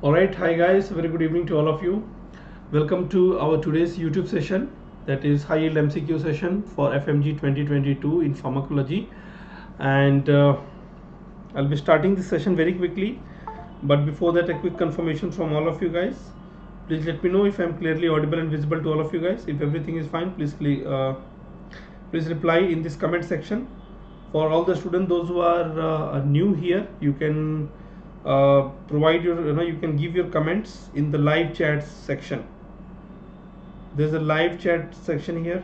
Alright, hi guys, very good evening to all of you. Welcome to our today's YouTube session, that is high yield MCQ session for FMGE 2022 in pharmacology. And I'll be starting this session very quickly, but before that a quick confirmation from all of you guys. Please let me know if I'm clearly audible and visible to all of you guys. If everything is fine, please reply in this comment section. For all the students, those who are new here, you can provide your you can give your comments in the live chat section. There's a live chat section here.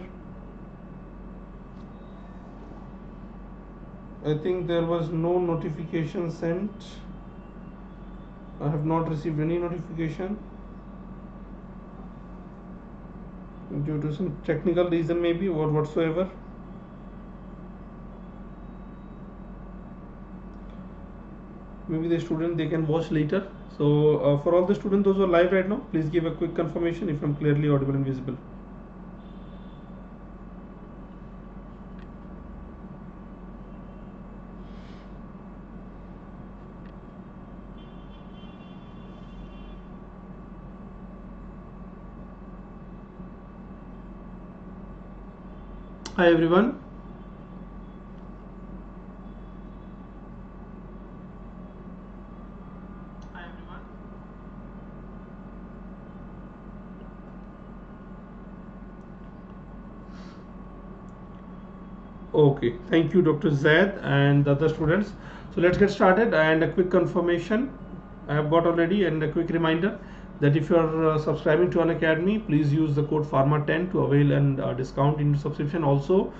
I think there was no notification sent. I have not received any notification due to some technical reason maybe or whatsoever. Maybe the student they can watch later. So for all the students those who are live right now, please give a quick confirmation if I'm clearly audible and visible. Hi everyone. Okay, thank you Dr. Zaid and the other students. So let's get started, and a quick confirmation I have got already, and a quick reminder that if you are subscribing to Unacademy, please use the code PHARMA10 to avail and discount in subscription. Also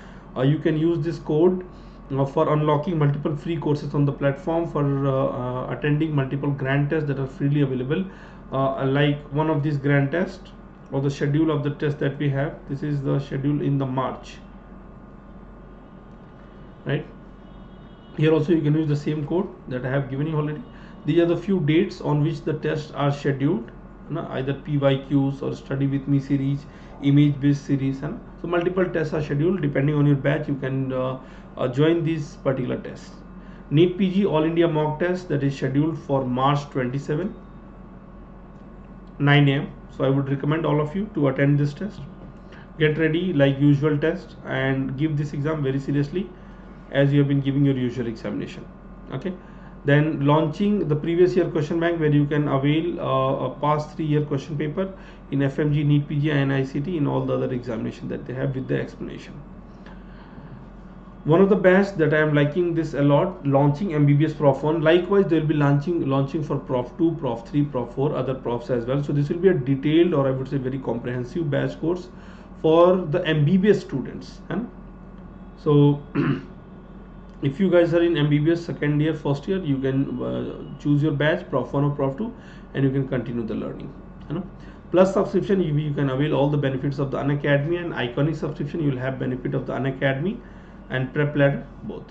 you can use this code for unlocking multiple free courses on the platform, for attending multiple grant tests that are freely available, like one of these grant tests or the schedule of the test that we have. This is the schedule in the March, right? Here also you can use the same code that I have given you already. These are the few dates on which the tests are scheduled, either PYQs or study with me series, image based series, so multiple tests are scheduled. Depending on your batch, you can join these particular tests. NEET PG All India mock test that is scheduled for March 27, 9 AM. So I would recommend all of you to attend this test. Get ready like usual test and give this exam very seriously as you have been giving your usual examination. Okay, then launching the previous year question bank, where you can avail a past 3-year question paper in FMG, NEET PG and ICT, in all the other examination that they have with the explanation. One of the batch that I am liking this a lot, launching MBBS Prof 1. Likewise they will be launching for Prof 2, Prof 3, Prof 4, other profs as well. So this will be a detailed, or I would say very comprehensive batch course for the MBBS students. So if you guys are in MBBS second year, first year, you can choose your batch Prof 1 or Prof 2 and you can continue the learning. Plus subscription, you can avail all the benefits of the Unacademy, and Iconic subscription, you will have benefit of the Unacademy and Prep Ladder both.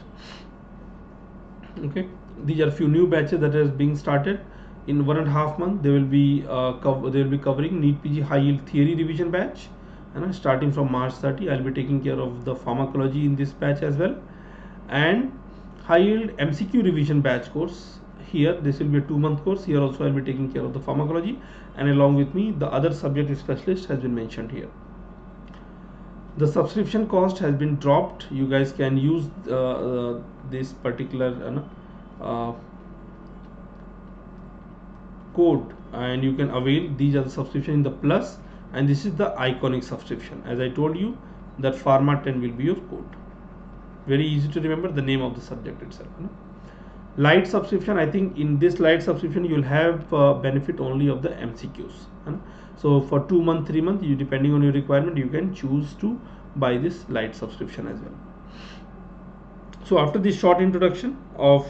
Okay, these are few new batches that is being started in 1.5 months. They will be covering NEET PG high yield theory revision batch, and starting from March 30 I'll be taking care of the pharmacology in this batch as well, and high yield MCQ revision batch course. Here this will be a 2-month course. Here also I'll be taking care of the pharmacology, and along with me the other subject specialist has been mentioned here. The subscription cost has been dropped. You guys can use this particular code and you can avail. These are the subscription in the plus, and this is the Iconic subscription. As I told you, that Pharma10 will be your code. Very easy to remember, the name of the subject itself. Light subscription, I think in this light subscription you will have benefit only of the MCQs. So for 2 months, 3 months, you, depending on your requirement, you can choose to buy this light subscription as well. So after this short introduction of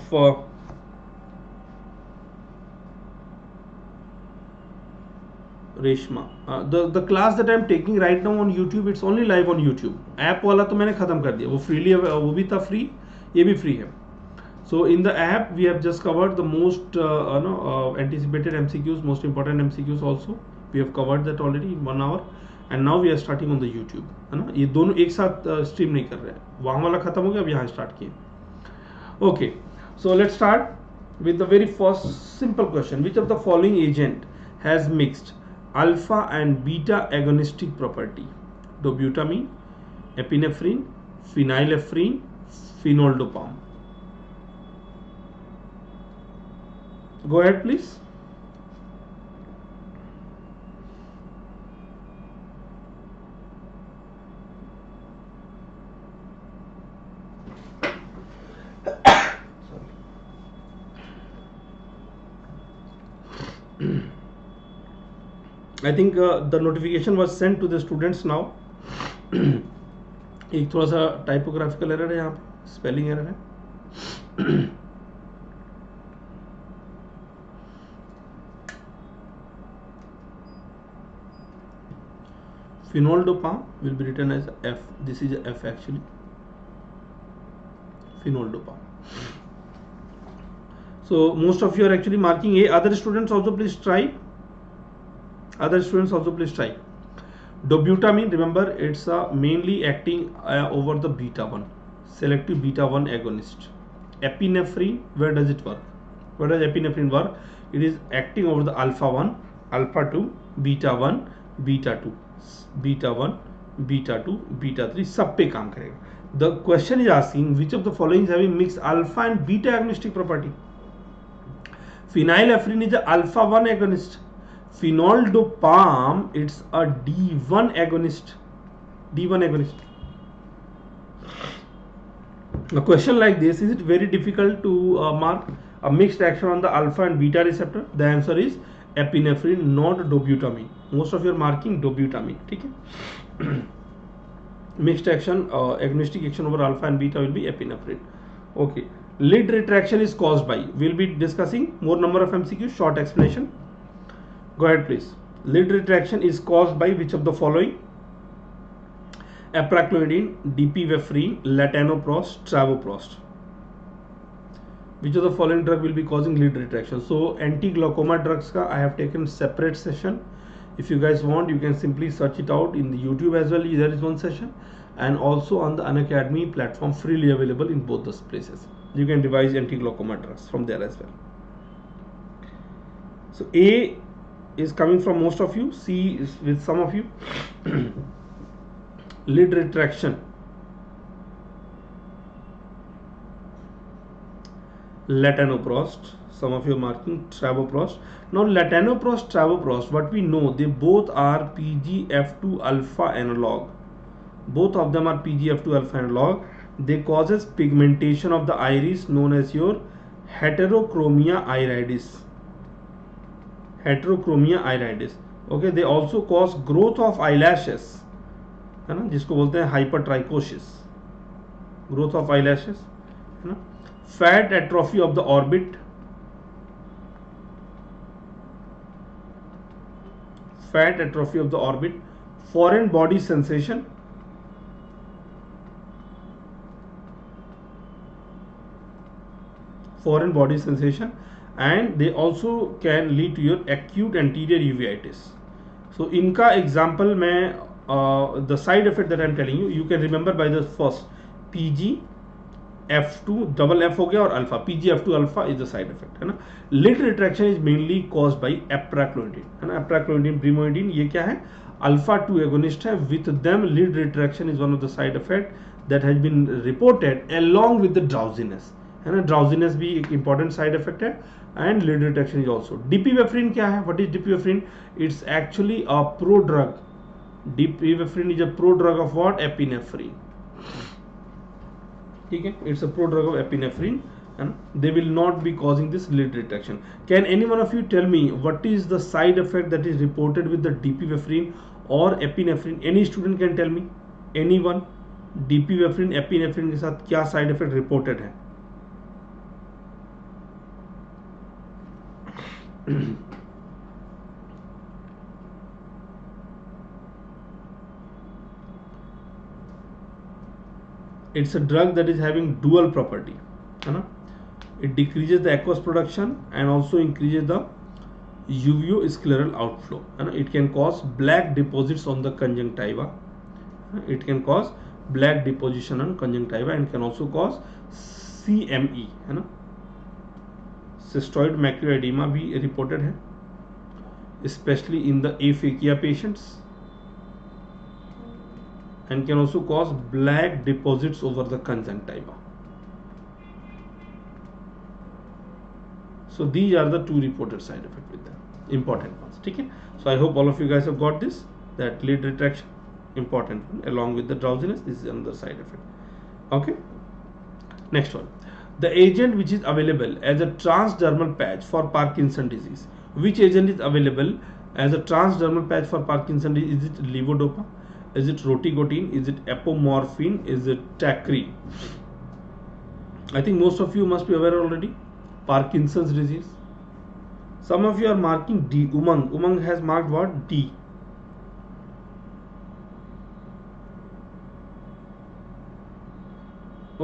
Reshma, the class that I am taking right now on YouTube, it's only live on YouTube. App वाला तो मैंने खत्म कर दिया, वो freely, वो भी था free, ये भी free है. So in the app we have just covered the most anticipated MCQs, most important MCQs also. We have covered that already in 1 hour, and now we are starting on the YouTube. है ना, ये दोनों एक साथ stream नहीं कर रहे हैं. वहाँ वाला खत्म हो गया, अब यहाँ start किए. Okay, so let's start. with the very first simple question. Which of the following agent has mixed alpha and beta agonistic property? Dobutamine, epinephrine, phenylephrine, phenoldopam. Go ahead, please. I think the notification was sent to the students now. एक थोड़ा सा typographical error है, यहाँ पे spelling error है. Phenoldopam will be written as F. This is F actually. Phenoldopam. So most of you are actually marking A. Other students also please try. Dobutamine, remember it's mainly acting over the beta 1, selective beta 1 agonist. Epinephrine, where does it work? Where does epinephrine work? It is acting over the alpha 1, alpha 2, beta 1, beta 2, beta 1, beta 2, beta 3, सब पे काम करेगा. The question is asking which of the following is having mixed alpha and beta agonistic property? Phenylephrine is a alpha 1 agonist. Phenoldopam, it's a D1 agonist. A question like this, is it very difficult to mark a mixed action on the alpha and beta receptor? The answer is epinephrine, not dobutamine. Most of you are marking dobutamine. Okay? Mixed action, agonistic action over alpha and beta will be epinephrine. Okay. Lid retraction is caused by. We'll be discussing more number of MCQs. Short explanation. Go ahead, please. Lid retraction is caused by which of the following? Apraclonidine, dipivefrin, latanoprost, travoprost. Which of the following drug will be causing lid retraction? So anti-glaucoma drugs ka I have taken separate session. If you guys want, you can simply search it out in the YouTube as well. There is one session, and also on the Unacademy platform, freely available in both those places. You can revise anti-glaucoma drugs from there as well. So A is coming from most of you, C is with some of you. Lid retraction, latanoprost, some of you are marking travoprost. Now latanoprost, travoprost, what we know, they both are PGF2 alpha analog. Both of them are PGF2 alpha analog. They causes pigmentation of the iris known as your heterochromia iridis. Okay, they also cause growth of eyelashes, है ना, जिसको बोलते हैं hypertrichosis, growth of eyelashes, है ना, fat atrophy of the orbit, foreign body sensation, and they also can lead to your acute anterior uveitis. So इनका example मैं the side effect that I am telling you, you can remember by the first PGF2, double F हो गया और alpha, PGF2 alpha is the side effect, है ना. Lid retraction is mainly caused by apraclonidine, है ना. Apraclonidine, brimonidine, ये क्या है? Alpha 2 agonist है. With them, lid retraction is one of the side effect that has been reported along with the drowsiness, है ना. Drowsiness भी एक important side effect है, and lid retraction is also. Dipivefrin क्या है? What is dipivefrin? It's actually a prodrug. Dipivefrin is a prodrug of what? Epinephrine. Okay, it's a prodrug of epinephrine, and they will not be causing this lid retraction. Can any one of you tell me what is the side effect that is reported with the dipivefrin or epinephrine? Any student can tell me? Anyone? Dipivefrin, epinephrine के साथ क्या side effect reported है? It's a drug that is having dual property, है ना. It decreases the aqueous production and also increases the uveoscleral outflow, है ना. It can cause black deposits on the conjunctiva. It can cause black deposition on conjunctiva and can also cause CME, है ना. Cystoid macular oedema भी reported है, specially in the aphakia patients, and can also cause black deposits over the conjunctiva. So these are the 2 reported side effects with them, important ones. Okay, so I hope all of you guys have got this, that lid retraction, important one, along with the drowsiness. This is another side effect. Okay, next one, the agent which is available as a transdermal patch for Parkinson disease. Which agent is available as a transdermal patch for Parkinson disease? Is it levodopa? Is it rotigotine? Is it apomorphine? Is it tacrine? I think most of you must be aware already. Parkinson's disease. Some of you are marking D. Umang has marked what? D.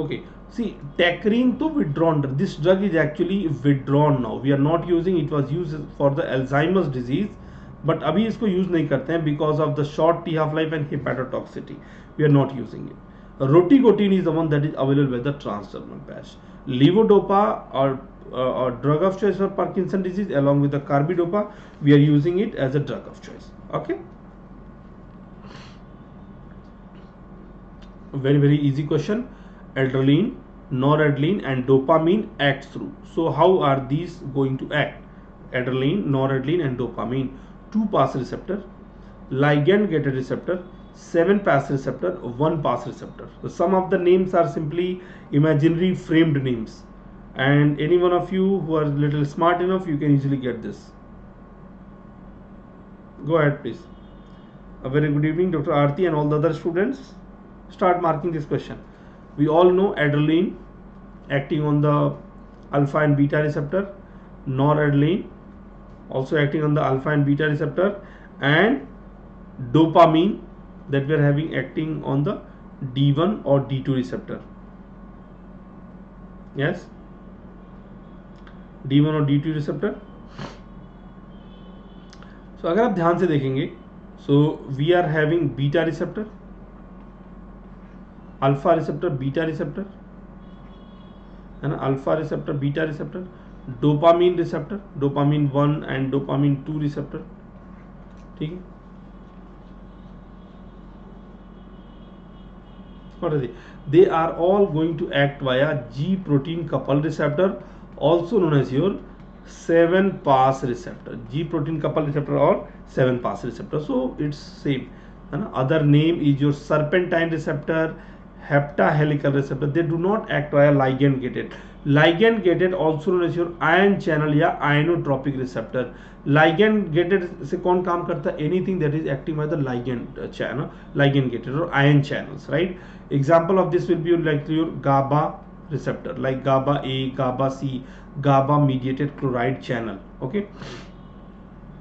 Okay. See, tacrine to withdrawn. This drug is actually withdrawn now. We are not using. It was used for the Alzheimer's disease. But अभी इसको use नहीं करते हैं because of the short T half life and hepatotoxicity. We are not using it. Rotigotine is the one that is available with the transdermal patch. Levodopa और drug of choice for Parkinson disease along with the carbidopa, we are using it as a drug of choice. Okay, very easy question. Adrenaline, noradrenaline and dopamine act through. So how are these going to act? Adrenaline, noradrenaline and dopamine, 2 pass receptor, ligand gated receptor, 7 pass receptor, 1 pass receptor. So some of the names are simply imaginary framed names, and any one of you who are little smart enough, you can easily get this. Go ahead please. A very good evening Dr. Aarti and all the other students. Start marking this question. We all know adrenaline acting on the alpha and beta receptor, noradrenaline also acting on the alpha and beta receptor, and dopamine that we are having acting on the D1 or D2 receptor. Yes, D1 और D2 receptor. So अगर आप ध्यान से देखेंगे, so we are having beta receptor, alpha receptor, beta receptor, है ना, alpha receptor, beta receptor, dopamine receptor, dopamine 1 and dopamine 2 receptor. ठीक है, what are they? They are all going to act via G protein coupled receptor, also known as your 7 pass receptor. G protein coupled receptor or 7 pass receptor. So it's same. Other name is your serpentine receptor, heptahelical receptor. They do not act via ligand gated. Ligand gated also known as your ion channel या ionotropic receptor. Ligand gated से कौन काम करता है? Anything that is acting by the ligand channel, ligand gated or ion channels, right? Example of this will be like your GABA receptor, like GABA A, GABA C, GABA mediated chloride channel. Okay.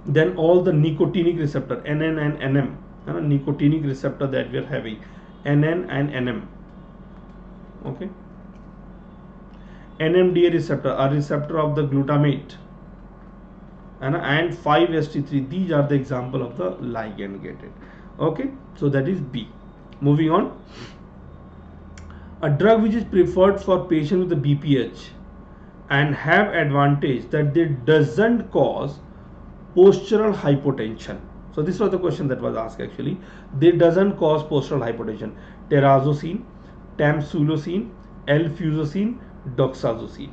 Then all the nicotinic receptor, NN and NM, nicotinic receptor that we are having, NN and NM. Okay. NMDA receptor, a receptor of the glutamate, and 5-HT3. These are the example of the ligand gated. Okay, so that is B. Moving on, a drug which is preferred for patients with the BPH and have advantage that they doesn't cause postural hypotension. So this was the question that was asked actually. They doesn't cause postural hypotension. Terazosin, tamsulosin, L-fuzosin, doxazosin.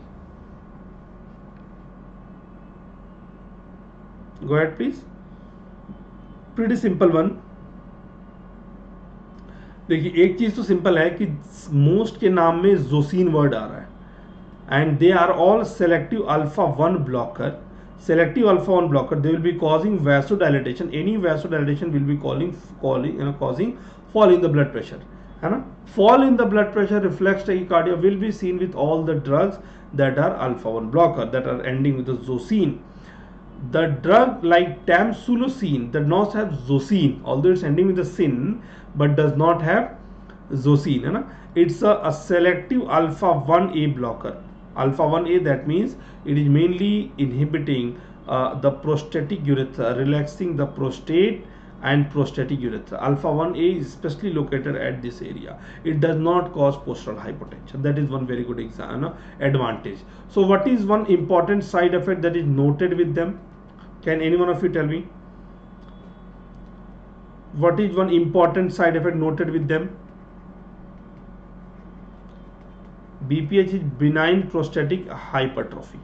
Go ahead please. Pretty simple one. देखिए एक चीज तो simple है कि most के नाम में जोसिन word आ रहा है, and they are all selective alpha 1 blocker. Selective alpha 1 blocker, they will be causing vasodilatation. Any vasodilatation will be causing fall in the blood pressure. Fall in the blood pressure, reflex tachycardia will be seen with all the drugs that are alpha 1 blocker, that are ending with the zosin. The drug like tamsulosin does not have zosin, although it's ending with the sin, but does not have zosin. It's a selective alpha 1A blocker. Alpha 1A, that means it is mainly inhibiting the prostatic urethra, relaxing the prostate and prostatic urethra. Alpha 1A is specially located at this area. It does not cause postural hypotension. That is one very good advantage. So what is one important side effect that is noted with them? Can any one of you tell me? What is one important side effect noted with them? BPH is benign prostatic hypertrophy.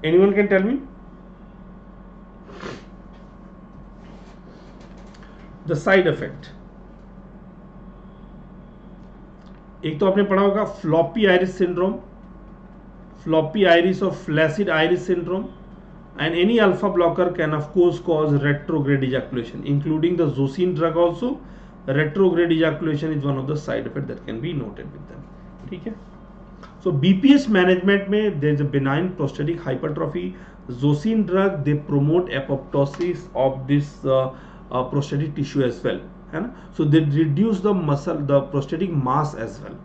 Anyone can tell me? The side effect. एक तो आपने पढ़ा होगा floppy iris syndrome, floppy iris और flaccid iris syndrome, and any alpha blocker can of course cause retrograde ejaculation, including the zosine drug also. Retrograde ejaculation is one of the side effects that can be noted with them. ठीक है? So BPH management में there is a benign prostatic hypertrophy. Zosine drug they promote apoptosis of this prostatic tissue as well, है ना? So they reduce the muscle, the prostatic mass as well,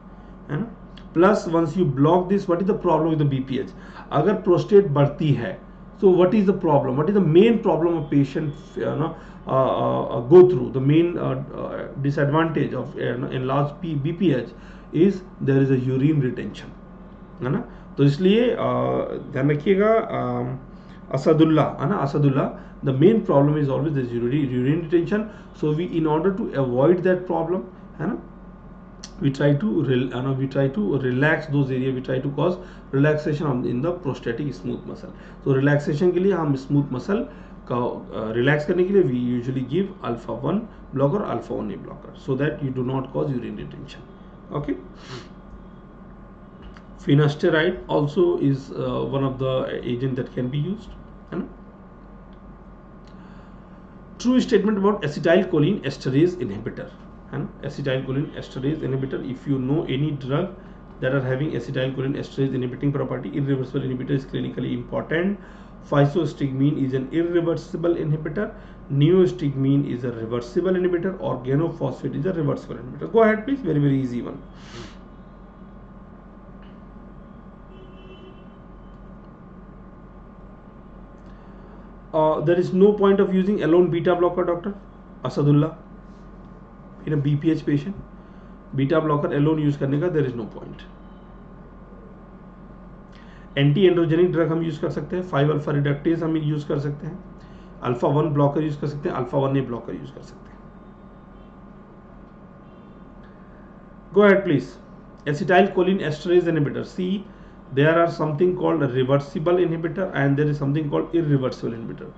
है ना? Plus once you block this, what is the problem with the BPH? अगर prostate बढ़ती है, so what is the problem? What is the main problem a patient go through? The main disadvantage of enlarged BPH is there is a urine retention, है ना? तो इसलिए ध्यान रखिएगा असदुल्ला, है ना? Asadullah, the main problem is always the urine retention. So we, in order to avoid that problem, है ना, we try to relax those areas. We try to cause relaxation in the prostatic smooth muscle. So relaxation के लिए हम smooth muscle का relax करने के लिए we usually give alpha 1 blocker, alpha 1A blocker, so that you do not cause urine retention. Okay. Finasteride also is one of the agent that can be used. है ना? True statement about acetylcholine esterase inhibitor. And acetylcholine esterase inhibitor, if you know any drug that are having acetylcholine esterase inhibiting property, irreversible inhibitor is clinically important. Physostigmine is an irreversible inhibitor. Neostigmine is a reversible inhibitor. Organophosphate is a reversible inhibitor. Go ahead please, very very easy one. There is no point of using alone beta blocker, Dr. Asadullah, in a BPH patient. Beta blocker alone use करने का there is no point. Anti androgenic drug हम use कर सकते हैं, 5 alpha reductase हम use कर सकते हैं, अल्फा 1 ब्लॉकर यूज कर सकते हैं, अल्फा 1A ब्लॉकर यूज कर सकते हैं. Go ahead please. Acetylcholine esterase inhibitor. See, there are something called a reversible inhibitor and there is something called irreversible inhibitor.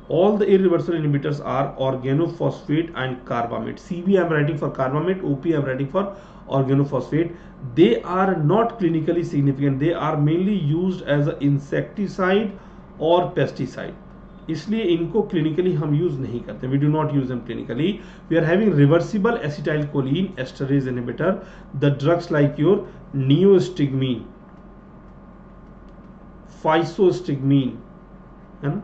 All the irreversible inhibitors are organophosphate and carbamate. CV I am writing for carbamate, OP I am writing for organophosphate. They are not clinically significant. They are mainly used as an insecticide or pesticide. इसलिए इनको clinically हम use नहीं करते. We do not use them clinically. We are having reversible acetylcholine esterase inhibitor. The drugs like your Neostigmine, Physostigmine, है ना,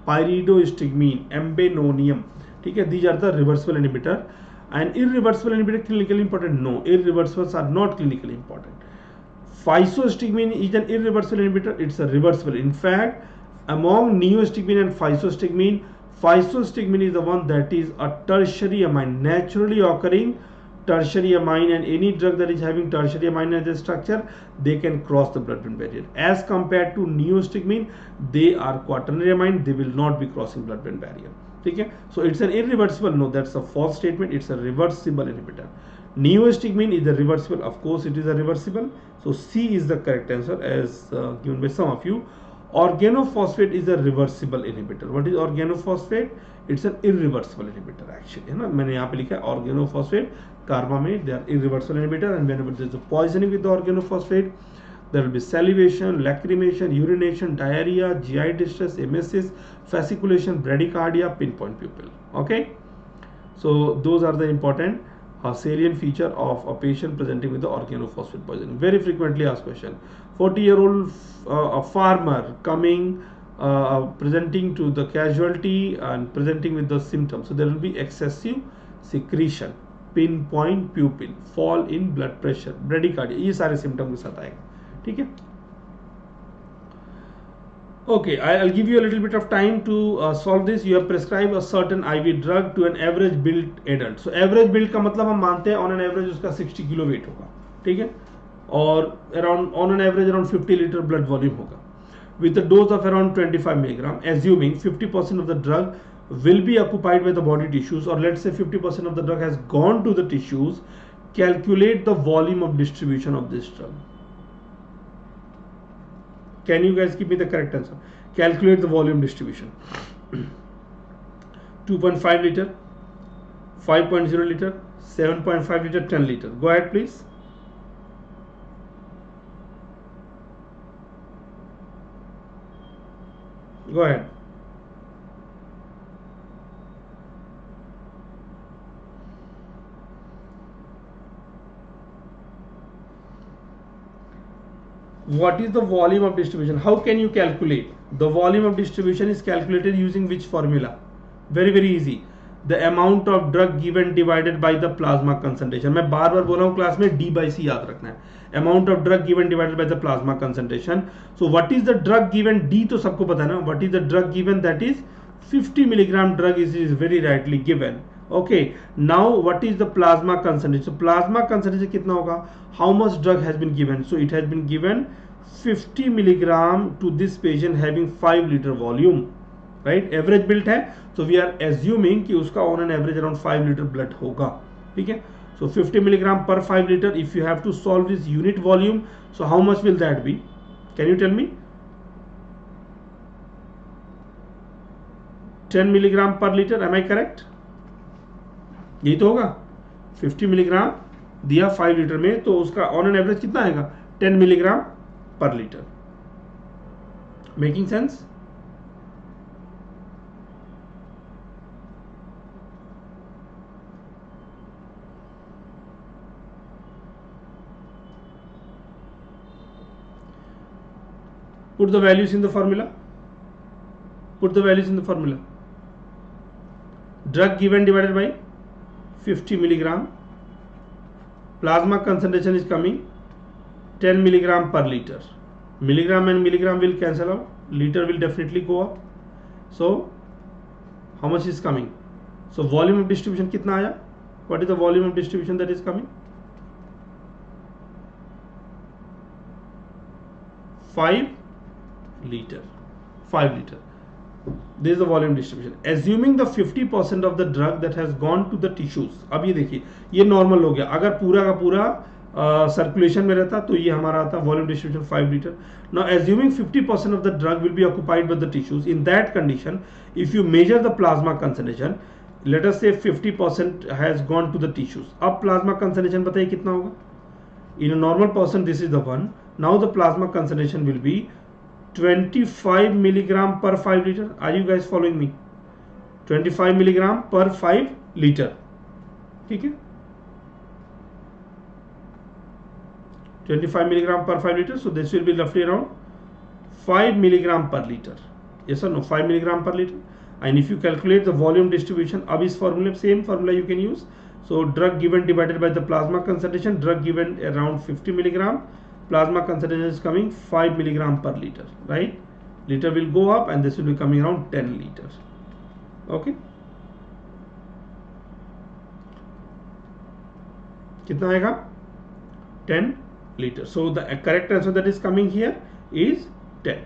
pyridostigmine, ambenonium, ठीक है, these are the reversible inhibitor. And irreversible inhibitor clinically important? No, irreversibles are not clinically important. Physostigmine is an irreversible inhibitor, it's a reversible. In fact, among Neostigmine and Physostigmine, Physostigmine is the one that is a tertiary amine, naturally occurring tertiary amine, and any drug that is having tertiary amine as a structure, they can cross the blood-brain barrier. As compared to Neostigmine, they are quaternary amine, they will not be crossing blood-brain barrier. Okay? So it's an irreversible. No, that's a false statement. It's a reversible inhibitor. Neostigmine is a reversible. Of course, it is a reversible. So C is the correct answer as given by some of you. Organophosphate is a reversible inhibitor. What is organophosphate? It's an irreversible inhibitor actually. है ना? मैंने यहाँ पे लिखा है organophosphate, carbamate. They are irreversible inhibitor, and whenever there is a poisoning with the organophosphate, there will be salivation, lacrimation, urination, diarrhea, GI distress, emesis, fasciculation, bradycardia, pinpoint pupil. Okay, so those are the important salient feature of a patient presenting with the organophosphate poisoning. Very frequently asked question. 40-year-old a farmer coming presenting to the casualty and presenting with the symptoms. So there will be excessive secretion, pinpoint pupil, fall in blood pressure, bradycardia. ये सारे symptom के साथ आएगा. ठीक है. Okay, I'll give you a little bit of time to solve this. You have prescribed a certain IV drug to an average built adult. So average build का मतलब हम मानते हैं on an average उसका 60 किलो वेट होगा, ठीक है, और on an average around 50 liter blood volume होगा, with a dose of around 25 milligram. Assuming 50% of the drug will be occupied by the body tissues, or let's say 50% of the drug has gone to the tissues. Calculate the volume of distribution of this drug. Can you guys give me the correct answer? Calculate the volume distribution. 2.5 liter, 5.0 liter, 7.5 liter, 10 liter. Go ahead, please. Go ahead. What is the volume of distribution? How can you calculate? The volume of distribution is calculated using which formula? Very very easy. The amount of drug given divided by the plasma concentration. मैं बार बार बोल रहा हूँ class में D/C याद रखना है. Amount of drug given divided by the plasma concentration. So what is the drug given? D तो सबको पता है ना. What is the drug given? That is 50 milligram drug is very rightly given. Okay, now what is the plasma concentration? So plasma concentration कितना होगा? How much drug has been given? So it has been given 50 milligram to this patient having 5 liter volume, right? Average built है, so we are assuming कि उसका on an average around 5 liter blood होगा, ठीक है? So 50 milligram per 5 liter. If you have to solve this unit volume, so how much will that be? Can you tell me? 10 milligram per liter. Am I correct? यही तो होगा. 50 milligram दिया 5 litre में, तो उसका ऑन एन एवरेज कितना आएगा? 10 milligram पर litre. Making sense? Put the values in the formula. Put the values in the formula. Drug given divided by 50 milligram. Plasma concentration is coming 10 milligram per liter. Milligram and milligram will cancel out. Liter will definitely go up. So how much is coming? So volume of distribution कितना आया? What is the volume of distribution that is coming? 5 liter. 5 liter. This is the volume distribution. Assuming the 50% of the drug that has gone to the tissues. अब ये देखिए, ये normal हो गया. अगर पूरा का पूरा सर्कुलेशन में रहता तो ये हमारा आता volume distribution 5 litre. Now assuming 50% of the drug will be occupied by the tissues, in that condition, if you measure the plasma concentration, let us say 50% has gone to the tissues. अब plasma concentration बताइए कितना होगा? In a normal person, this is the one. Now the plasma concentration will be 25 milligram per 5 liter. Are you guys following me? 25 milligram per 5 liter. ठीक है? 25 milligram per 5 liter. So this will be roughly around 5 milligram per liter. Yes or no? 5 milligram per liter. And if you calculate the volume distribution, अब इस formula, same formula you can use. So drug given divided by the plasma concentration. Drug given around 50 milligram. Plasma concentration is coming 5 milligram per liter, right? Liter will go up and this will be coming around 10 liters. Okay. कितना आएगा? 10 liters. So the correct answer that is coming here is 10.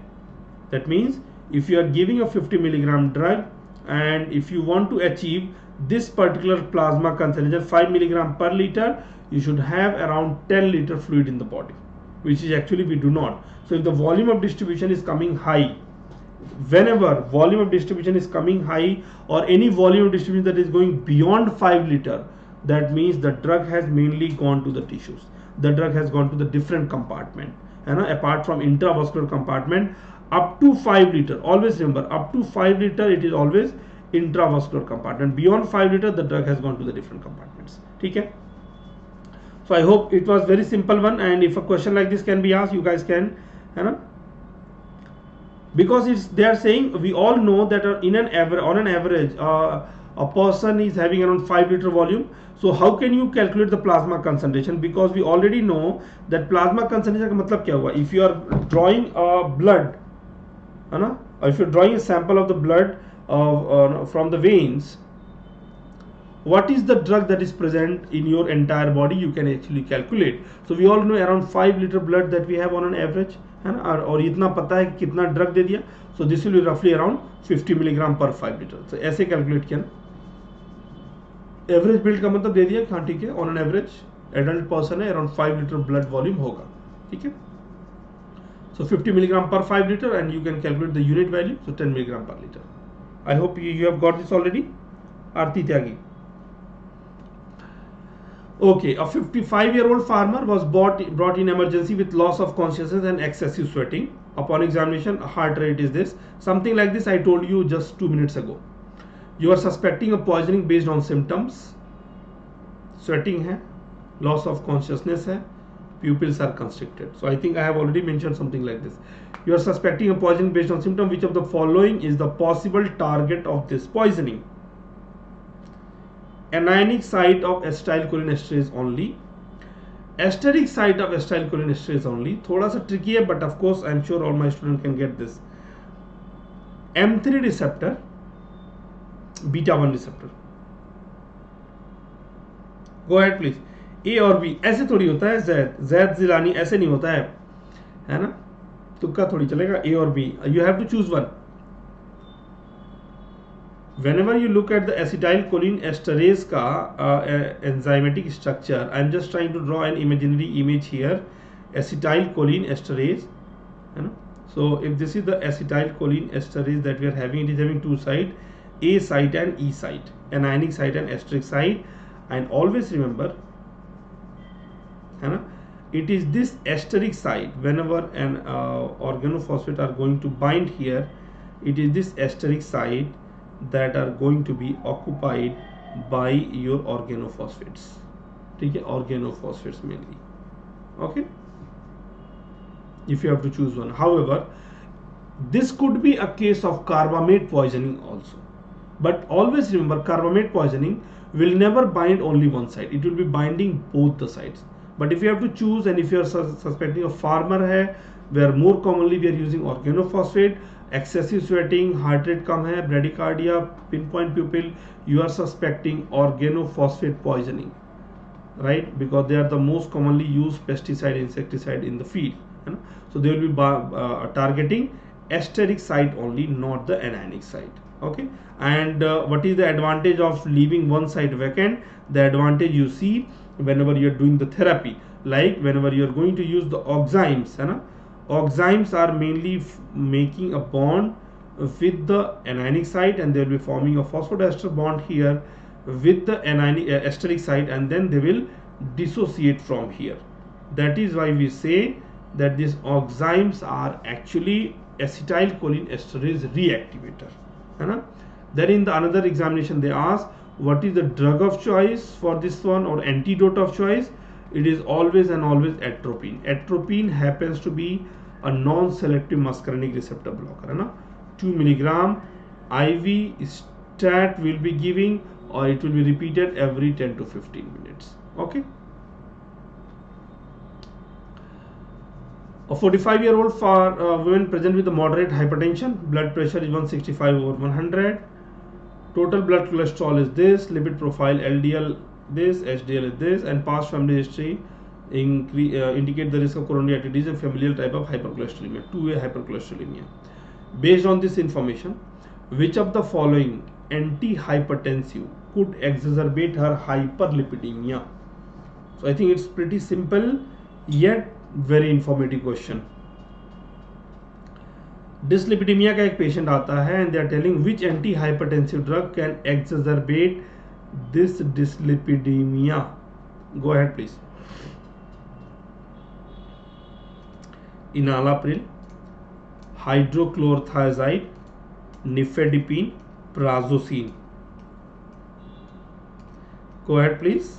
That means if you are giving a 50 milligram drug and if you want to achieve this particular plasma concentration 5 milligram per liter, you should have around 10 liter fluid in the body, which is actually we do not. So if the volume of distribution is coming high, whenever volume of distribution is coming high or any volume of distribution that is going beyond 5 liter, that means the drug has mainly gone to the tissues. The drug has gone to the different compartment, and apart from intravascular compartment, up to 5 liter. Always remember, up to 5 liter it is always intravascular compartment. Beyond 5 liter the drug has gone to the different compartments. ठीक है? So I hope it was very simple one, and if a question like this can be asked, you guys can, because they are saying we all know that on an average a person is having around 5 liter volume. So how can you calculate the plasma concentration? Because we already know that plasma concentration का मतलब क्या हुआ? If you are drawing a blood, है ना, or if you are drawing a sample of the blood from the veins, what is the drug that is present in your entire body? You can actually calculate. So we all know around 5 liter blood that we have on an average, है ना, और इतना पता है कि कितना drug दे दिया. So this will be roughly around 50 milligram per 5 liter. So ऐसे कैलकुलेट किया ना, एवरेज बिल्ड का मतलब दे दिया. हाँ ठीक है, on an average adult person है अराउंड 5 लीटर ब्लड वॉल्यूम होगा. ठीक है, so 50 milligram per 5 liter and you can calculate the unit value, so 10 milligram per liter. I hope you have got this already. Aarti Tyagi. Okay, a 55-year-old farmer was brought in emergency with loss of consciousness and excessive sweating. Upon examination, heart rate is this. Something like this I told you just 2 minutes ago. You are suspecting a poisoning based on symptoms. Sweating hai, loss of consciousness hai, pupils are constricted. So I think I have already mentioned something like this. You are suspecting a poisoning based on symptom. Which of the following is the possible target of this poisoning? Anionic site of acetylcholine esterase only. Esteric site of acetylcholine esterase only. थोड़ा सा tricky है, but of course I am sure all my students can get this. M3 receptor, beta 1 receptor. Go ahead please. A और B ऐसे थोड़ी होता है. Z Jilani ऐसे नहीं होता है ना, तुक्का थोड़ी चलेगा. A और B, you have to choose one. Whenever you look at the acetylcholine esterase का enzymatic structure, I am just trying to draw an imaginary image here. Acetylcholine esterase, है ना. So if this is the acetylcholine esterase that we are having, it is having two sides, A site and E site, anionic site and esteric site. And always remember, है ना, it is this esteric site. Whenever an organophosphate are going to bind here, it is this esteric site that are going to be occupied by your organophosphates. ठीक है, organophosphates mainly. Okay, if you have to choose one. However, this could be a case of carbamate poisoning also. But always remember, carbamate poisoning will never bind only one side. It will be binding both the sides. But if you have to choose, and if you are suspecting a farmer है, where more commonly we are using organophosphate, excessive sweating, heart rate कम है, bradycardia, pinpoint pupil, you are suspecting organophosphate poisoning, right? Because they are the most commonly used pesticide, insecticide in the field, you know? So they will be targeting esteric site only, not the anionic site. Okay, and what is the advantage of leaving one site vacant? The advantage you see whenever you are doing the therapy, like whenever you are going to use the oximes, है ना, oximes are mainly making a bond with the anionic site, and they will be forming a phosphodiester bond here with the anionic esteric site, and then they will dissociate from here. That is why we say that these oximes are actually acetylcholine esterase reactivator, है ना. Then in the another examination they ask what is the drug of choice for this one or antidote of choice. It is always and always atropine. Atropine happens to be a non-selective muscarinic receptor blocker, है ना. 2 milligram IV stat will be giving, or it will be repeated every 10 to 15 minutes. Okay. A 45-year-old woman present with a moderate hypertension, blood pressure is 165 over 100, total blood cholesterol is this, lipid profile LDL this, HDL is this, and past family history indicate the risk of coronary artery disease and familial type of hypercholesterolemia, 2A hypercholesterolemia. Based on this information, which of the following antihypertensive could exacerbate her hyperlipidemia? So I think it's pretty simple yet very informative question. Dyslipidemia का एक patient आता है and they are telling which antihypertensive drug can exacerbate this dyslipidemia. Go ahead please. Enalapril, hydrochlorothiazide, nifedipine, prazosin. Go ahead please.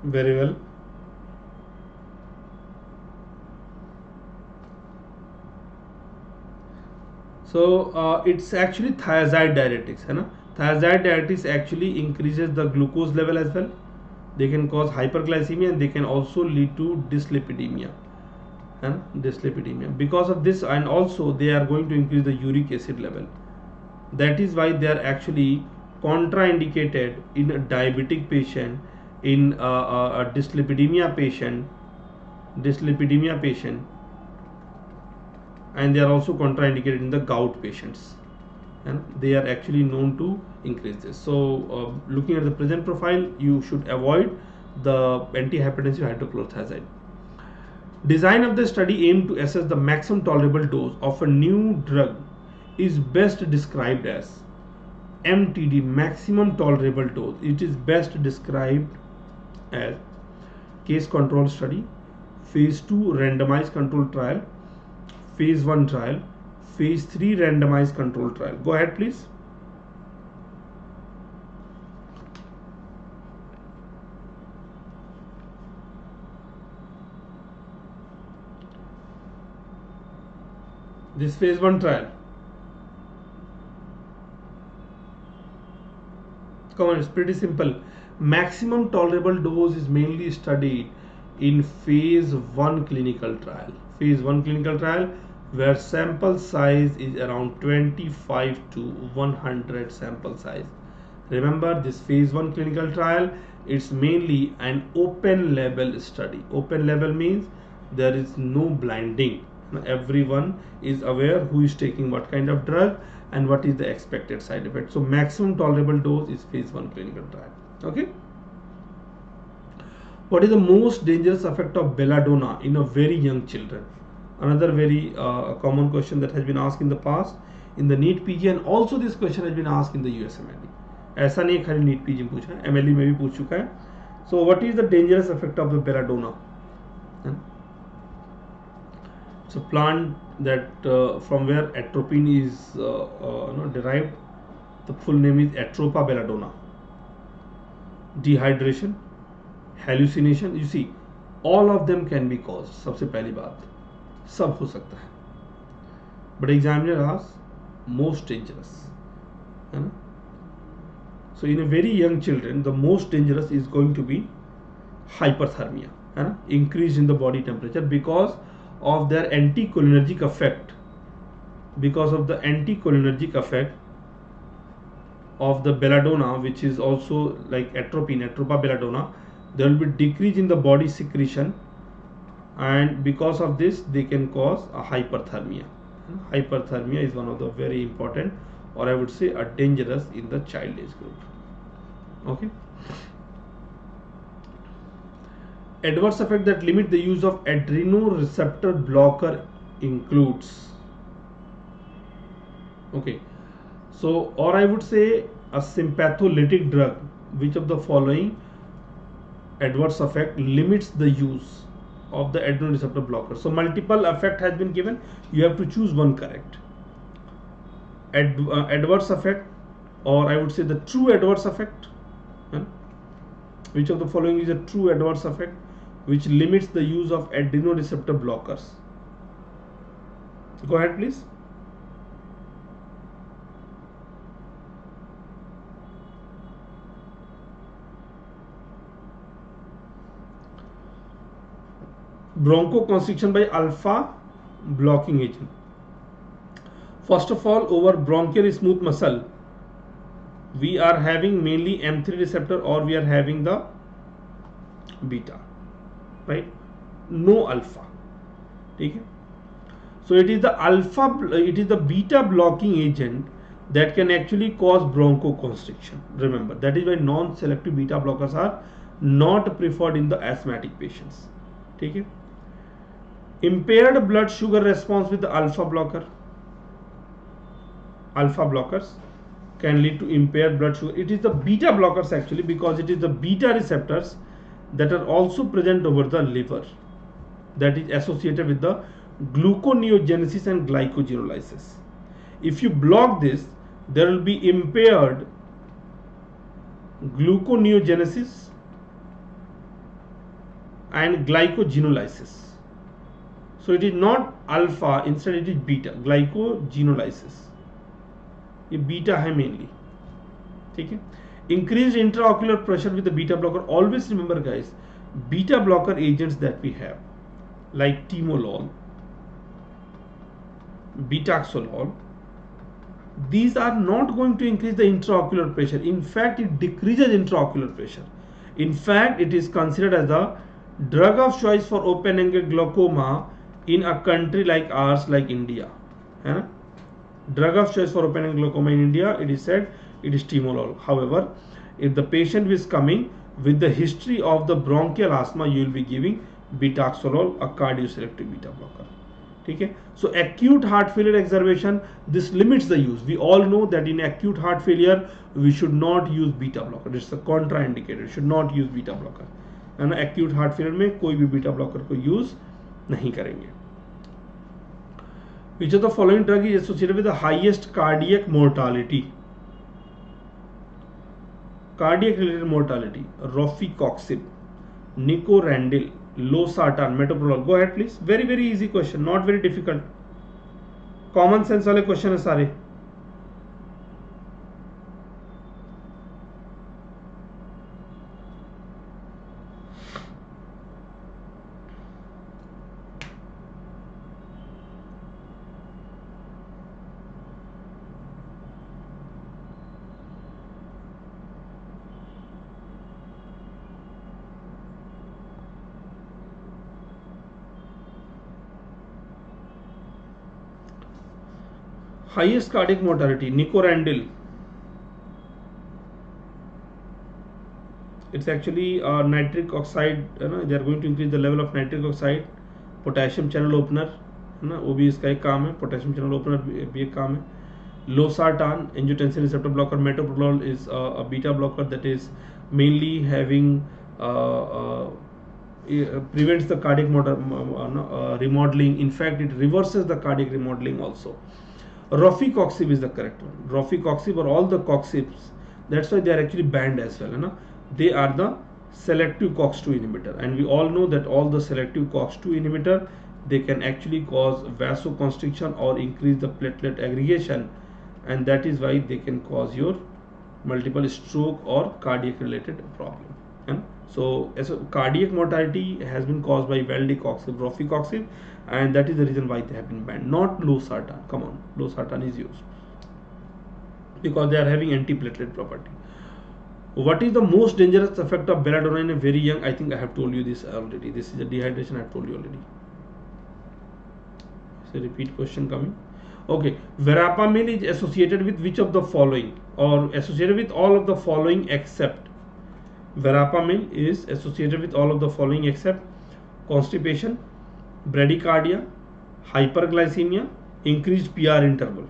Very well. So it's actually thiazide diuretics, है ना? Thiazide diuretics actually increases the glucose level as well. They can cause hyperglycemia and they can also lead to dyslipidemia, है ना? Dyslipidemia. Because of this, and also they are going to increase the uric acid level. That is why they are actually contraindicated in a diabetic patient, in a dyslipidemia patient, and they are also contraindicated in the gout patients, and they are actually known to increase this. So looking at the present profile, you should avoid the antihypertensive hydrochlorothiazide. Design of the study aimed to assess the maximum tolerable dose of a new drug is best described as MTD, maximum tolerable dose. It is best described as case control study, phase 2 randomized control trial, phase 1 trial, phase 3 randomized control trial. Go ahead please. This phase 1 trial. Come on, it's pretty simple. Maximum tolerable dose is mainly studied in phase 1 clinical trial. Phase 1 clinical trial where sample size is around 25 to 100 sample size. Remember, this phase 1 clinical trial, it's mainly an open label study. Open label means there is no blinding. Everyone is aware who is taking what kind of drug and what is the expected side effect. So maximum tolerable dose is phase 1 clinical trial. Okay. What is the most dangerous effect of belladonna in a very young children? Another very common question that has been asked in the past in the NEET PG, and also this question has been asked in the USMLE. ऐसा नहीं खाली NEET PG में पूछा है, MLE में भी पूछ चुका है. So what is the dangerous effect of the belladonna? It's a plant that from where atropine is derived. The full name is Atropa belladonna. Dehydration, hallucination, you see, all of them can be caused. सबसे पहली बात, सब हो सकता है. But examiner asks most dangerous, है ना? So in a very young children, the most dangerous is going to be hyperthermia, है ना? Increase in the body temperature because of their anticholinergic effect. Because of the anticholinergic effect of the belladonna, which is also like atropine, Atropa belladonna, there will be decrease in the body secretion, and because of this they can cause a hyperthermia. Hyperthermia is one of the very important, or I would say a dangerous in the child age group. Okay. Adverse effect that limit the use of adrenoceptor blocker includes, okay, so, or I would say a sympatholytic drug. Which of the following adverse effect limits the use of the adrenoceptor blocker? So multiple effect has been given, you have to choose one correct. Adverse effect, or I would say the true adverse effect. Which of the following is a true adverse effect which limits the use of adrenoceptor blockers? Go ahead please. Bronchoconstriction by alpha blocking agent. First of all, over bronchial smooth muscle, we are having mainly M3 receptor, or we are having the beta, right? No alpha. Okay? So it is the alpha, it is the beta blocking agent that can actually cause bronchoconstriction. Remember, that is why non-selective beta blockers are not preferred in the asthmatic patients. Okay? Impaired blood sugar response with the alpha blocker. Alpha blockers can lead to impaired blood sugar. It is the beta blockers actually, because it is the beta receptors that are also present over the liver, that is associated with the gluconeogenesis and glycogenolysis. If you block this, there will be impaired gluconeogenesis and glycogenolysis. So it is not alpha, instead it is beta, glycogenolysis. ये beta है mainly, ठीक है. Increased intraocular pressure with the beta blocker. Always remember guys, beta blocker agents that we have like timolol, betaxolol, these are not going to increase the intraocular pressure. In fact, it decreases intraocular pressure. In fact, it is considered as the drug of choice for open angle glaucoma in a country like ours, like India. Drug of choice for open angle glaucoma in India, it is said it is timolol. However, if the patient is coming with the history of the bronchial asthma, you will be giving betaxolol, a cardioselective beta blocker. Okay? So acute heart failure exacerbation, this limits the use. We all know that in acute heart failure we should not use beta blocker. It's a contraindicated. Should not use beta blocker. And acute heart failure में कोई भी beta blocker को use नहीं करेंगे. Which of the following drug is associated with the highest cardiac mortality? Cardiac related mortality: rofecoxib, nicorandil, losartan, metoprolol. Go ahead please. Very very easy question, not very difficult. Common sense वाले question है सारे. Highest cardiac mortality, nicorandil. It's actually nitric oxide. They are going to increase the level of nitric oxide. Potassium channel opener, वो भी इसका एक काम है. Potassium channel opener भी एक काम है. Losartan, angiotensin receptor blocker. Metoprolol is a beta blocker that is mainly having prevents the cardiac remodeling. In fact, it reverses the cardiac remodeling also. Rofecoxib is the correct one. Rofecoxib or all the coxibs, that's why they are actually banned as well. They are the selective COX-2 inhibitor, and we all know that all the selective COX-2 inhibitor, they can actually cause vasoconstriction or increase the platelet aggregation, and that is why they can cause your multiple stroke or cardiac related problem. So cardiac mortality has been caused by valdecoxib, rofecoxib, and that is the reason why they have been banned. Not losartan. Come on, losartan is used because they are having antiplatelet property. What is the most dangerous effect of belladonna in a very young? I think I have told you this already. This is a dehydration. I have told you already. It's a repeat question coming. Okay, verapamil is associated with which of the following, or associated with all of the following except. Verapamil is associated with all of the following except constipation, bradycardia, hyperglycemia, increased PR interval.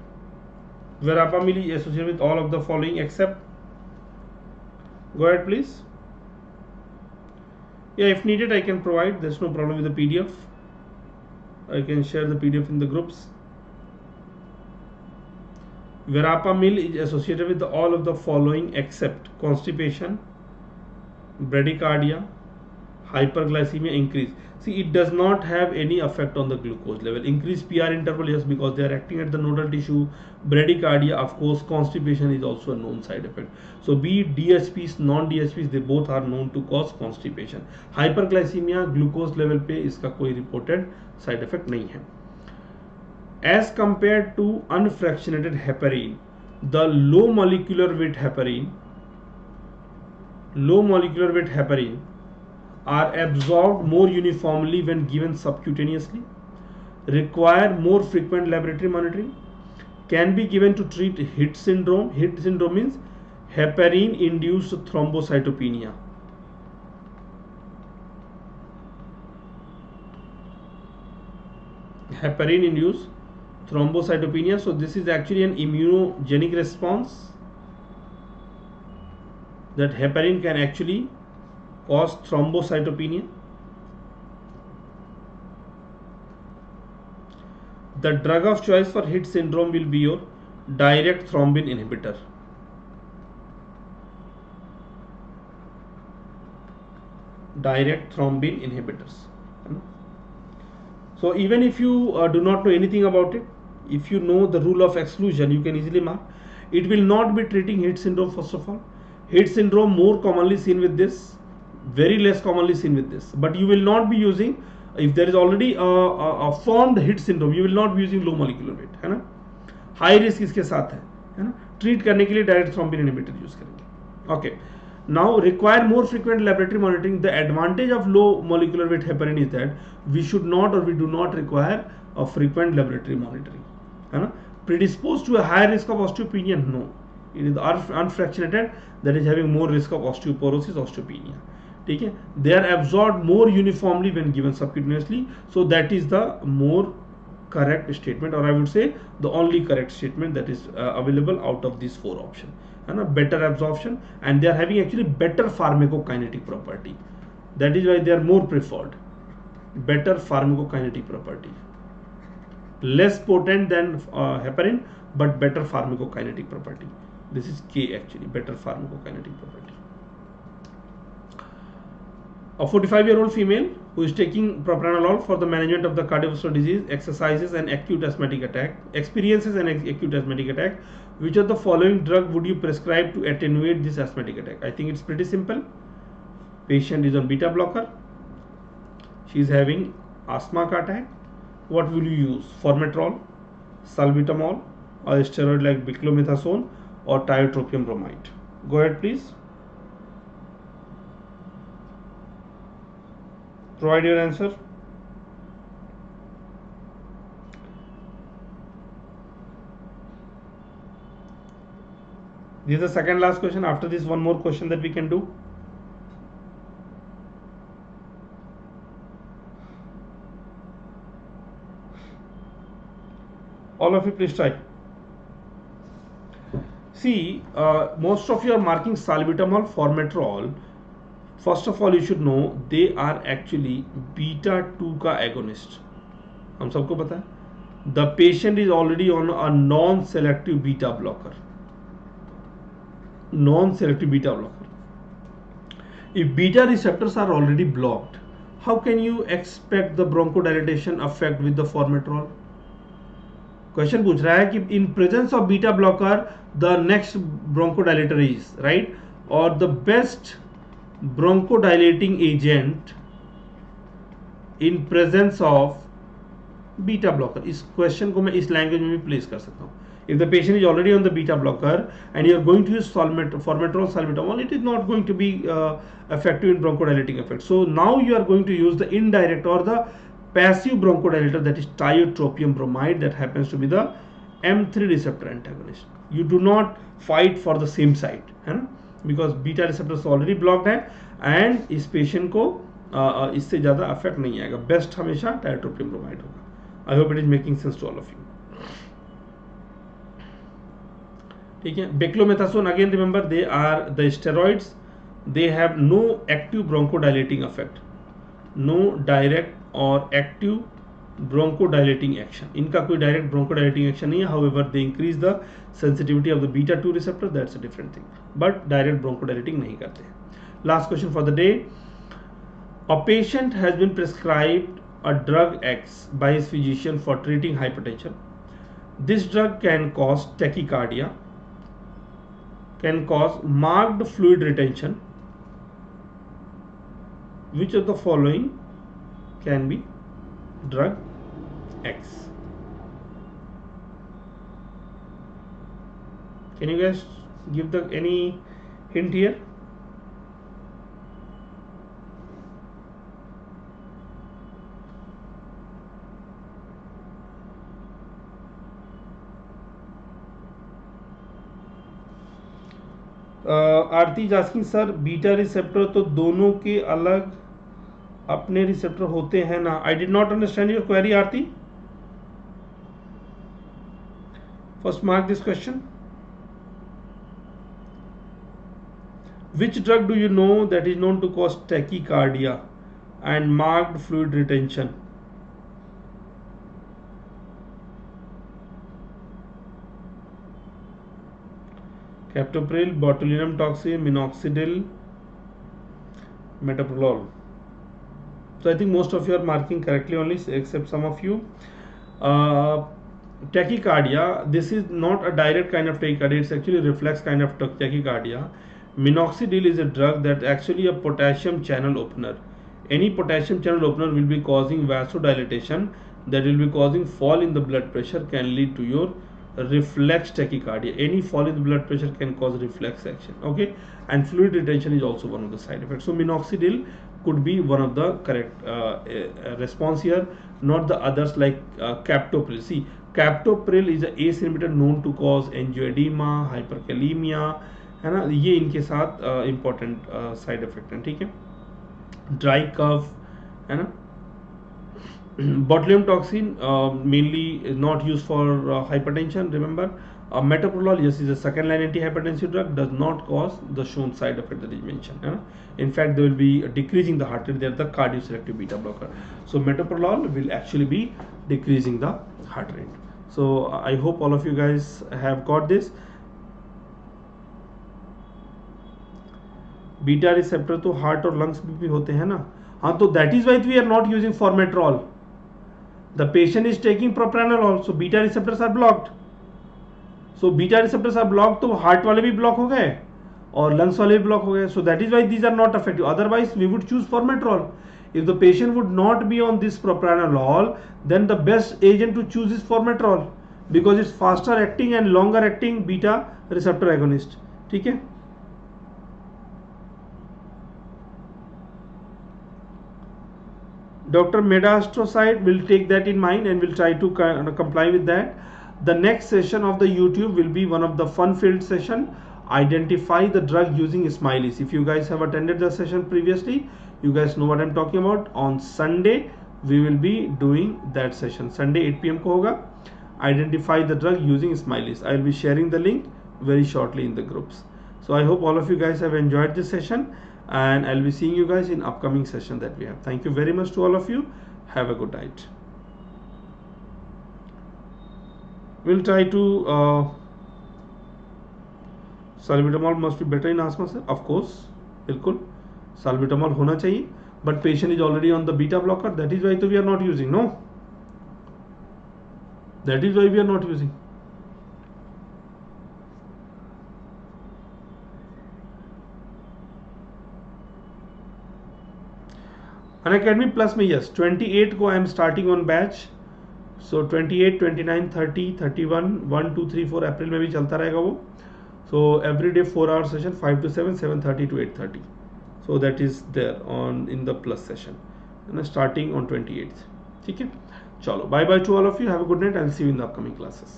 Verapamil is associated with all of the following except. Go ahead please. Yeah, if needed I can provide. There's no problem with the PDF. I can share the PDF in the groups. Verapamil is associated with all of the following except constipation, bradycardia, hyperglycemia, increase. See, it does not have any effect on the glucose level. Increased PR interval, yes, because they are acting at the nodal tissue. Bradycardia, of course. Constipation is also a known side effect. So be it DHPs, non-DHPs, they both are known to cause constipation. Hyperglycemia, glucose level पे इसका कोई reported side effect नहीं है. As compared to unfractionated heparin, the low molecular weight heparin are absorbed more uniformly when given subcutaneously, require more frequent laboratory monitoring, can be given to treat HIT syndrome. HIT syndrome means heparin induced thrombocytopenia. Heparin induced thrombocytopenia. So this is actually an immunogenic response that heparin can actually cause thrombocytopenia. The drug of choice for HIT syndrome will be your direct thrombin inhibitor. direct thrombin inhibitors. So even if you do not know anything about it, if you know the rule of exclusion, you can easily mark. It will not be treating heat syndrome. First of all, heat syndrome more commonly seen with this, very less commonly seen with this. But you will not be using, if there is already a formed heat syndrome, you will not be using low molecular weight, है ना. High risk इसके साथ है ना. Treat करने के लिए direct thrombin inhibitor use करेंगे. Okay. Now require more frequent laboratory monitoring. The advantage of low molecular weight heparin is that we should not, or we do not require a frequent laboratory monitoring, है ना. Predisposed to a higher risk of osteopenia? No, it is unfractionated that is having more risk of osteoporosis, osteopenia. ठीक है. They are absorbed more uniformly when given subcutaneously, so that is the more correct statement, or I would say the only correct statement that is available out of these four options. है ना. Better absorption, and they are having actually better pharmacokinetic property. That is why they are more preferred. Better pharmacokinetic property. Less potent than heparin, but better pharmacokinetic property. This is K actually, better pharmacokinetic property. A 45-year-old female who is taking propranolol for the management of the cardiovascular disease, exercises an acute asthmatic attack, experiences an acute asthmatic attack. Which of the following drug would you prescribe to attenuate this asthmatic attack? I think it's pretty simple. Patient is on beta blocker. She is having asthma attack. What will you use? Formoterol, salbutamol, or a steroid like beclomethasone, or tiotropium bromide? Go ahead, please. Provide your answer. This is the second last question. After this, one more question that we can do. All of you, please try. See, most of you are marking salbutamol, formoterol. First of all, you should know they are actually beta 2 का agonist. हम सबको पता है. The patient is already on a non-selective beta blocker. Non-selective beta blocker. If beta receptors are already blocked, how can you expect the bronchodilation effect with the formoterol? Question पूछ रहा है कि in presence of beta blocker, the next bronchodilator is right, or the best bronchodilating agent in presence of beta blocker. इस question को मैं इस language में भी प्लेस कर सकता हूँ. If the patient is already on the beta blocker and you are going to use formoterol, salbutamol, it is not going to be effective in bronchodilating effect. So now you are going to use the indirect or the passive bronchodilator, that is tiotropium bromide, that happens to be the M3 receptor antagonist. You do not fight for the same site, है ना, because beta receptors already blocked है, and इस patient को इससे ज़्यादा effect नहीं आएगा. Best हमेशा tiotropium bromide होगा. I hope it is making sense to all of you. ठीक है. Beclomethasone, again remember, they are the steroids. They have no active bronchodilating effect, no direct or active bronchodilating action. इनका कोई direct bronchodilating action नहीं है. However, they increase the sensitivity of the beta 2 receptor. That's a different thing. But direct bronchodilating नहीं करते हैं. Last question for the day. A patient has been prescribed a drug X by his physician for treating hypertension. This drug can cause tachycardia, can cause marked fluid retention. Which of the following can be drug X? Can you guys give any hint here? Aarti is asking, sir beta receptor तो दोनों के अलग अपने receptor होते हैं ना. I did not understand your query Aarti. First mark this question. Which drug do you know that is known to cause tachycardia and marked fluid retention? Captopril, botulinum toxin, minoxidil, metoprolol. So I think most of you are marking correctly only, except some of you. Tachycardia, this is not a direct kind of tachycardia, it's actually a reflex kind of tachycardia. Minoxidil is a drug that actually a potassium channel opener. Any potassium channel opener will be causing vasodilation, that will be causing fall in the blood pressure, can lead to your reflex tachycardia. Any fall in the blood pressure can cause reflex action. Okay, and fluid retention is also one of the side effects. So minoxidil could be one of the correct response here, not the others like captopril. See, captopril is a ACE inhibitor known to cause angioedema, hyperkalemia, है ना, ये इनके साथ important side effect हैं. ठीक है, dry cough है ना. Botulinum toxin mainly is not used for hypertension. Remember, metoprolol, yes, is a second line antihypertensive drug, does not cause the shown side effect that is mentioned. In fact, they will be decreasing the heart rate. They are the cardioselective beta blocker. So metoprolol will actually be decreasing the heart rate. So I hope all of you guys have got this. Beta receptor तो heart और lungs में भी होते हैं ना. हाँ, तो that is why we are not using formoterol. The patient is taking propranolol, so beta receptors are blocked. So beta receptors are blocked, तो हार्ट वाले भी ब्लॉक हो गए और लंग्स वाले भी ब्लॉक हो गए. So that is why these are not effective. Otherwise we would choose formoterol. If the patient would not be on this propranolol, then the best agent to choose is formoterol, because it's faster acting and longer acting beta receptor agonist. ठीक है. Dr. Medastrocyte will take that in mind and will try to comply with that. The next session of the YouTube will be one of the fun-filled session. Identify the drug using smileys. If you guys have attended the session previously, you guys know what I'm talking about. On Sunday, we will be doing that session. Sunday 8 PM ko hoga. Identify the drug using smileys. I will be sharing the link very shortly in the groups. So I hope all of you guys have enjoyed this session, and I'll be seeing you guys in upcoming session that we have. Thank you very much to all of you. Have a good night. We'll try to salbutamol must be better in asthma, sir. Of course, बिल्कुल salbutamol होना चाहिए, but patient is already on the beta blocker. That is why we are not using. No, that is why we are not using. Unacademy Plus में yes, 28 को I am starting on batch. So 28, 29, 30, 31, 1, 2, 3, 4 अप्रैल में भी चलता रहेगा वो. So every day 4-hour session, 5 to 7, 7:30 to 8:30. So that is there on in the plus session, and starting on 28th. ठीक है, चलो, bye bye to all of you. Have a good night. I'll see you in the upcoming classes.